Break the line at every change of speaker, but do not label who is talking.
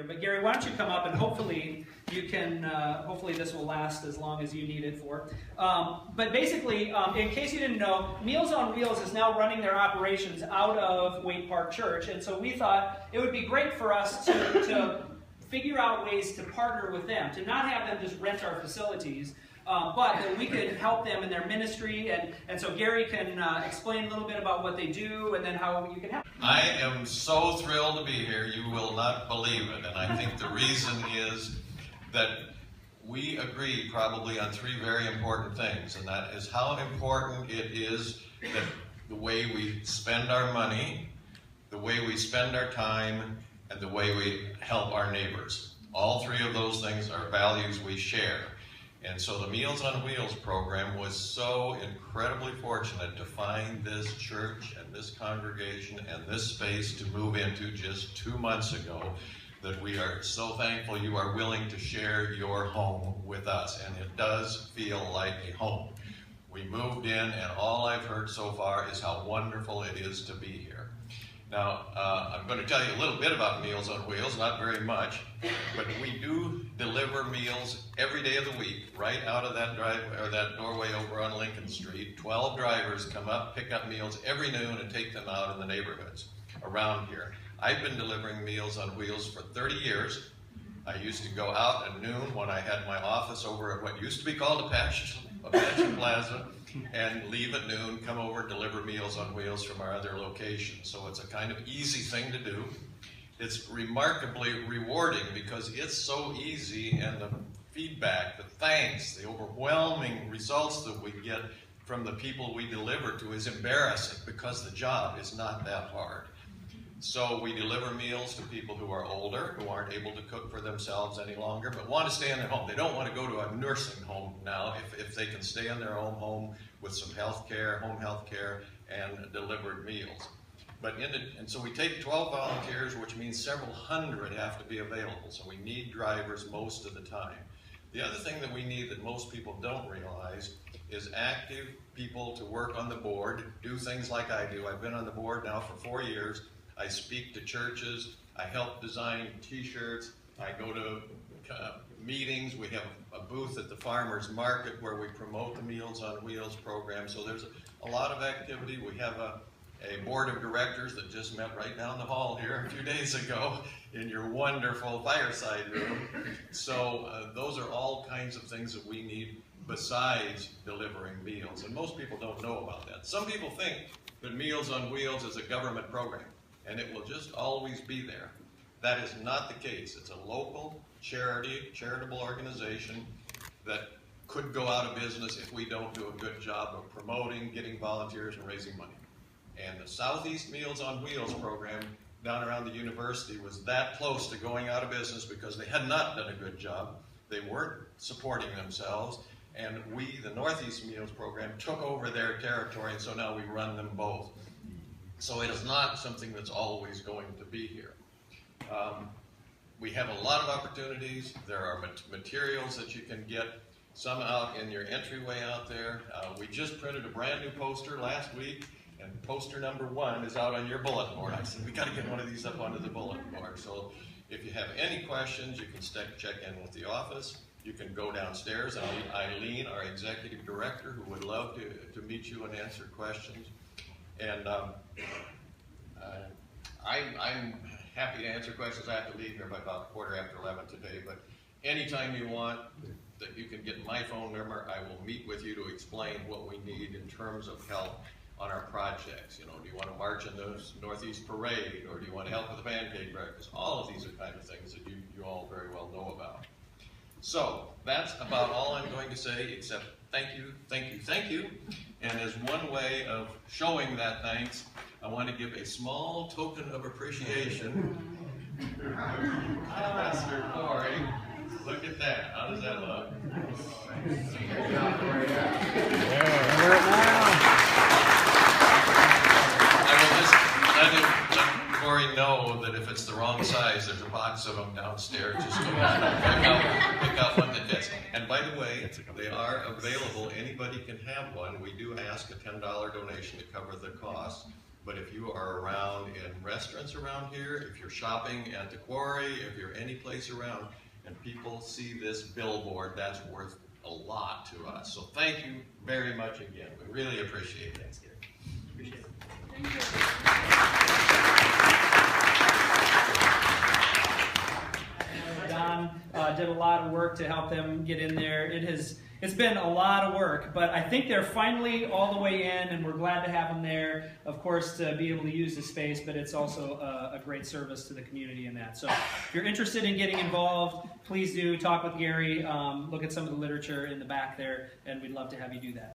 But Gary, why don't you come up and hopefully you can, hopefully this will last as long as you need it for. But basically, in case you didn't know, Meals on Wheels is now running their operations out of Waite Park Church. And so we thought it would be great for us to figure out ways to partner with them, to not have them just rent our facilities, but that we could help them in their ministry. And so Gary can explain a little bit about what they do and then how you can help.
I am so thrilled to be here. You will not believe it. And I think the reason is that we agree probably on three very important things. And that is how important it is that the way we spend our money, the way we spend our time, and the way we help our neighbors. All three of those things are values we share. And so the Meals on Wheels program was so incredibly fortunate to find this church and this congregation and this space to move into just 2 months ago, that we are so thankful you are willing to share your home with us. And it does feel like a home. We moved in, and all I've heard so far is how wonderful it is to be here. Now, I'm going to tell you a little bit about Meals on Wheels, not very much, but we do deliver meals every day of the week, right out of that driveway or that doorway over on Lincoln Street. 12 drivers come up, pick up meals every noon, and take them out in the neighborhoods around here. I've been delivering Meals on Wheels for 30 years. I used to go out at noon when I had my office over at what used to be called Apache Plaza, and leave at noon, come over and deliver Meals on Wheels from our other locations. So it's a kind of easy thing to do. It's remarkably rewarding because it's so easy, and the feedback, the thanks, the overwhelming results that we get from the people we deliver to is embarrassing because the job is not that hard. So we deliver meals to people who are older, who aren't able to cook for themselves any longer, but want to stay in their home. They don't want to go to a nursing home now if they can stay in their own home with some health care, home health care, and delivered meals. And so we take 12 volunteers, which means several hundred have to be available. So we need drivers most of the time. The other thing that we need that most people don't realize is active people to work on the board, do things like I do. I've been on the board now for 4 years. I speak to churches, I help design t-shirts, I go to meetings, we have a booth at the farmer's market where we promote the Meals on Wheels program. So there's a lot of activity. We have a board of directors that just met right down the hall here a few days ago in your wonderful fireside room. So those are all kinds of things that we need besides delivering meals. And most people don't know about that. Some people think that Meals on Wheels is a government program, and it will just always be there. That is not the case. It's a local charitable organization that could go out of business if we don't do a good job of promoting, getting volunteers, and raising money. And the Southeast Meals on Wheels program down around the university was that close to going out of business because they had not done a good job. They weren't supporting themselves, and we, the Northeast Meals program, took over their territory, and so now we run them both. So it is not something that's always going to be here. We have a lot of opportunities. There are materials that you can get, some out in your entryway out there. We just printed a brand new poster last week, and poster number 1 is out on your bulletin board. I said, we got to get one of these up onto the bulletin board. So if you have any questions, you can check in with the office. You can go downstairs, and Eileen, our executive director, who would love to meet you and answer questions. And I'm happy to answer questions. I have to leave here by about 11:15 today, but anytime you want, that you can get my phone number. I will meet with you to explain what we need in terms of help on our projects. You know, do you want to march in the Northeast Parade, or do you want to help with the pancake breakfast? All of these are kind of things that you all very well know about. So that's about all I'm going to say, except thank you, thank you, thank you. And as one way of showing that thanks, I want to give a small token of appreciation to Pastor Corey. Look at that. How does that look? I will just let Corey know that if it's the wrong size, there's a box of them downstairs. Just go down and pick out one that fits. And by the way, they are available. Anybody can have one. We do ask a $10 donation to cover the cost. But if you are around in restaurants around here, if you're shopping at the quarry, if you're any place around, and people see this billboard, that's worth a lot to us. So thank you very much again. We really appreciate it.
Thanks, Gary. Appreciate it.
Thank you.
Don did a lot of work to help them get in there. It's been a lot of work, but I think they're finally all the way in, and we're glad to have them there, of course, to be able to use the space, but it's also a great service to the community in that. So if you're interested in getting involved, please do talk with Gary, look at some of the literature in the back there, and we'd love to have you do that.